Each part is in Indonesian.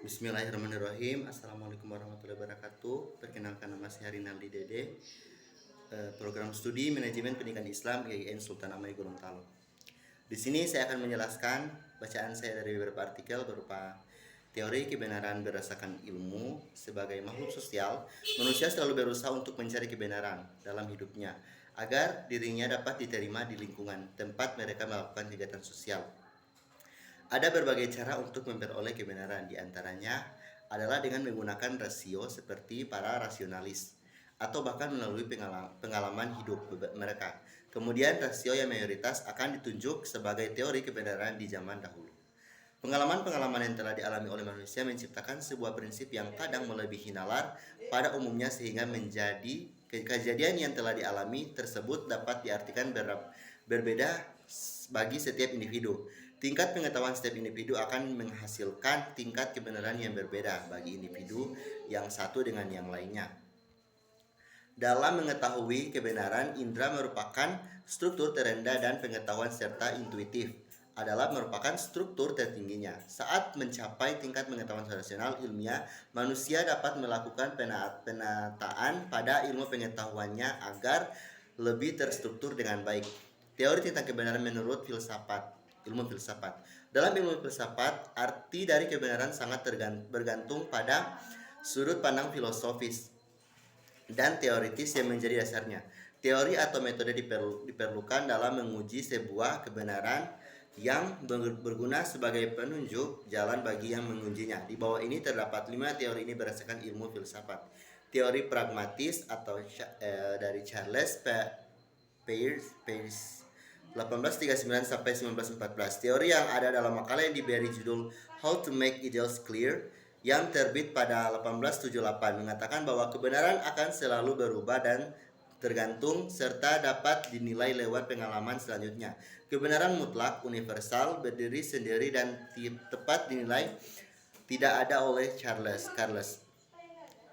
Bismillahirrahmanirrahim. Assalamualaikum warahmatullahi wabarakatuh. Perkenalkan, nama saya Rinaldi Dede, program studi manajemen pendidikan Islam IAIN Sultan Amali Gorontalo. Di sini saya akan menjelaskan bacaan saya dari beberapa artikel berupa teori kebenaran berdasarkan ilmu. Sebagai makhluk sosial, manusia selalu berusaha untuk mencari kebenaran dalam hidupnya agar dirinya dapat diterima di lingkungan tempat mereka melakukan kegiatan sosial. Ada berbagai cara untuk memperoleh kebenaran, diantaranya adalah dengan menggunakan rasio seperti para rasionalis, atau bahkan melalui pengalaman hidup mereka. Kemudian rasio yang mayoritas akan ditunjuk sebagai teori kebenaran di zaman dahulu. Pengalaman-pengalaman yang telah dialami oleh manusia menciptakan sebuah prinsip yang kadang melebihi nalar pada umumnya, sehingga menjadi kejadian yang telah dialami tersebut dapat diartikan berbeda bagi setiap individu. Tingkat pengetahuan setiap individu akan menghasilkan tingkat kebenaran yang berbeda bagi individu yang satu dengan yang lainnya. Dalam mengetahui kebenaran, indera merupakan struktur terendah dan pengetahuan serta intuitif adalah merupakan struktur tertingginya. Saat mencapai tingkat pengetahuan rasional ilmiah, manusia dapat melakukan penataan pada ilmu pengetahuannya agar lebih terstruktur dengan baik. Teori tentang kebenaran menurut ilmu filsafat. Dalam ilmu filsafat, arti dari kebenaran sangat bergantung pada sudut pandang filosofis dan teoritis yang menjadi dasarnya. Teori atau metode diperlukan dalam menguji sebuah kebenaran yang berguna sebagai penunjuk jalan bagi yang mengujinya. Di bawah ini terdapat 5 teori ini berdasarkan ilmu filsafat. Teori pragmatis atau dari Charles Peirce 1839 sampai 1914. Teori yang ada dalam makalah yang diberi judul How to Make Ideals Clear yang terbit pada 1878 mengatakan bahwa kebenaran akan selalu berubah dan tergantung serta dapat dinilai lewat pengalaman selanjutnya. Kebenaran mutlak, universal, berdiri sendiri dan tepat dinilai tidak ada oleh Charles.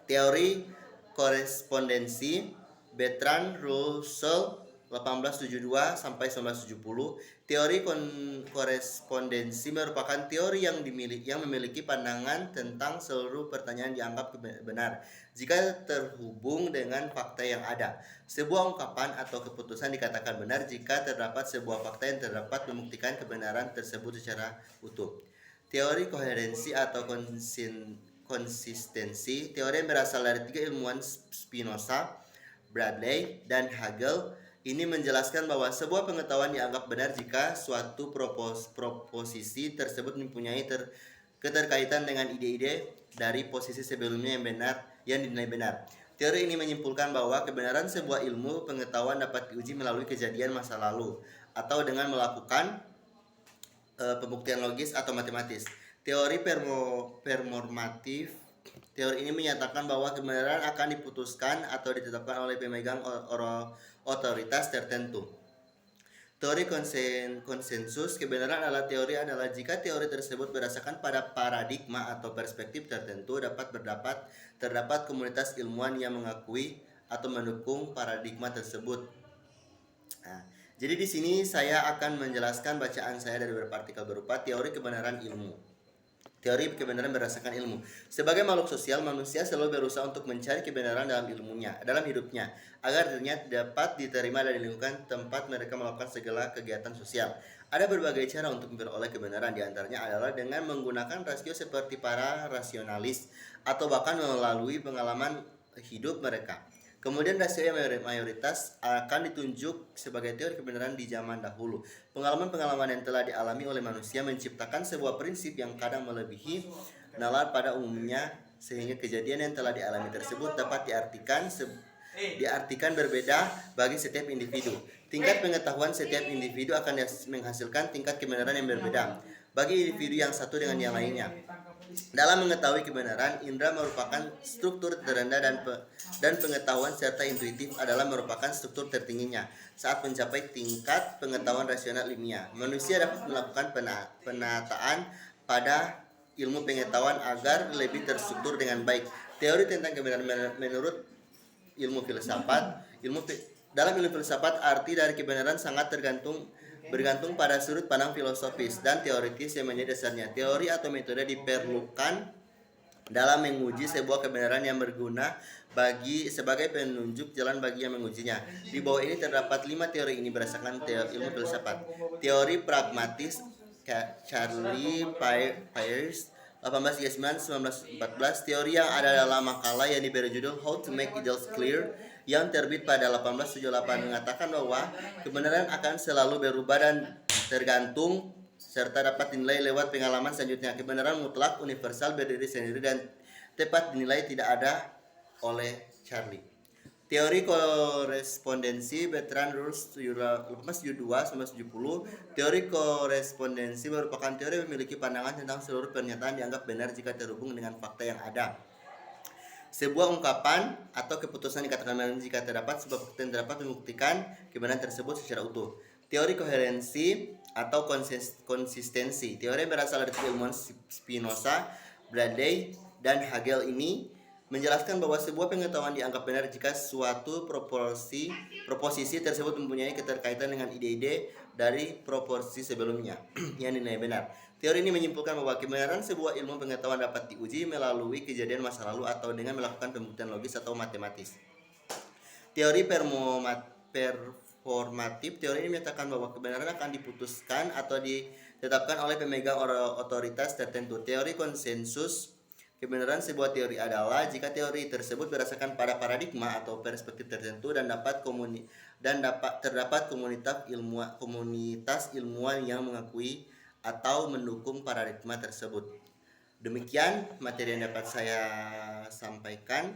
Teori korespondensi Bertrand Russell 1872 sampai 1970. Teori korespondensi merupakan teori yang memiliki pandangan tentang seluruh pertanyaan dianggap benar jika terhubung dengan fakta yang ada. Sebuah ungkapan atau keputusan dikatakan benar jika terdapat sebuah fakta yang terdapat membuktikan kebenaran tersebut secara utuh. Teori koherensi atau konsistensi, teori yang berasal dari 3 ilmuwan Spinoza, Bradley, dan Hegel. Ini menjelaskan bahwa sebuah pengetahuan dianggap benar jika suatu proposisi tersebut mempunyai keterkaitan dengan ide-ide dari posisi sebelumnya yang dinilai benar. Teori ini menyimpulkan bahwa kebenaran sebuah ilmu pengetahuan dapat diuji melalui kejadian masa lalu atau dengan melakukan pembuktian logis atau matematis. Teori performatif. Teori ini menyatakan bahwa kebenaran akan diputuskan atau ditetapkan oleh pemegang otoritas tertentu. Teori konsensus kebenaran adalah jika teori tersebut berdasarkan pada paradigma atau perspektif tertentu terdapat komunitas ilmuwan yang mengakui atau mendukung paradigma tersebut. Jadi di sini saya akan menjelaskan bacaan saya dari beberapa artikel berupa teori kebenaran ilmu. Teori kebenaran berdasarkan ilmu. Sebagai makhluk sosial, manusia selalu berusaha untuk mencari kebenaran dalam hidupnya, agar dirinya dapat diterima dari lingkungan tempat mereka melakukan segala kegiatan sosial. Ada berbagai cara untuk memperoleh kebenaran, diantaranya adalah dengan menggunakan rasio seperti para rasionalis, atau bahkan melalui pengalaman hidup mereka. Kemudian rasio yang mayoritas akan ditunjuk sebagai teori kebenaran di zaman dahulu. Pengalaman-pengalaman yang telah dialami oleh manusia menciptakan sebuah prinsip yang kadang melebihi nalar pada umumnya, sehingga kejadian yang telah dialami tersebut dapat diartikan berbeda bagi setiap individu. Tingkat pengetahuan setiap individu akan menghasilkan tingkat kebenaran yang berbeda bagi individu yang satu dengan yang lainnya. Dalam mengetahui kebenaran, indera merupakan struktur terendah dan pengetahuan serta intuitif adalah merupakan struktur tertingginya. Saat mencapai tingkat pengetahuan rasional ilmiah, manusia dapat melakukan penataan pada ilmu pengetahuan agar lebih terstruktur dengan baik. Teori tentang kebenaran menurut ilmu filsafat. Dalam ilmu filsafat, arti dari kebenaran sangat bergantung pada sudut pandang filosofis dan teoritis yang menjadi dasarnya. Teori atau metode diperlukan dalam menguji sebuah kebenaran yang berguna bagi sebagai penunjuk jalan bagi yang mengujinya. Di bawah ini terdapat 5 teori ini berdasarkan ilmu filsafat. Teori pragmatis Charlie Peirce 1839-1914, teori yang ada dalam makalah yang diberi judul How to Make Ideals Clear yang terbit pada 1878 mengatakan bahwa kebenaran akan selalu berubah dan tergantung serta dapat dinilai lewat pengalaman selanjutnya. Kebenaran mutlak, universal, berdiri sendiri dan tepat dinilai tidak ada oleh Charlie. Teori korespondensi Bertrand Russell 1872-1970. Teori korespondensi merupakan teori yang memiliki pandangan tentang seluruh pernyataan dianggap benar jika terhubung dengan fakta yang ada. Sebuah ungkapan atau keputusan dikatakan benar jika terdapat sebuah fakta yang dapat membuktikan kebenaran tersebut secara utuh. Teori koherensi atau konsistensi. Teori berasal dari ilmuwan Spinoza, Bradley, dan Hegel ini menjelaskan bahwa sebuah pengetahuan dianggap benar jika suatu proposisi tersebut mempunyai keterkaitan dengan ide-ide dari proporsi sebelumnya yang dinilai benar. Teori ini menyimpulkan bahwa kebenaran sebuah ilmu pengetahuan dapat diuji melalui kejadian masa lalu atau dengan melakukan pembuktian logis atau matematis. Teori performatif. Teori ini menyatakan bahwa kebenaran akan diputuskan atau ditetapkan oleh pemegang otoritas tertentu. Teori konsensus. Kebenaran sebuah teori adalah jika teori tersebut berdasarkan pada paradigma atau perspektif tertentu dan terdapat komunitas ilmuwan yang mengakui atau mendukung paradigma tersebut. Demikian materi yang dapat saya sampaikan.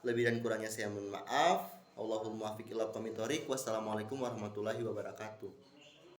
Lebih dan kurangnya saya mohon maaf. Allahumma fiq ila qomit thoriq. Wassalamualaikum warahmatullahi wabarakatuh.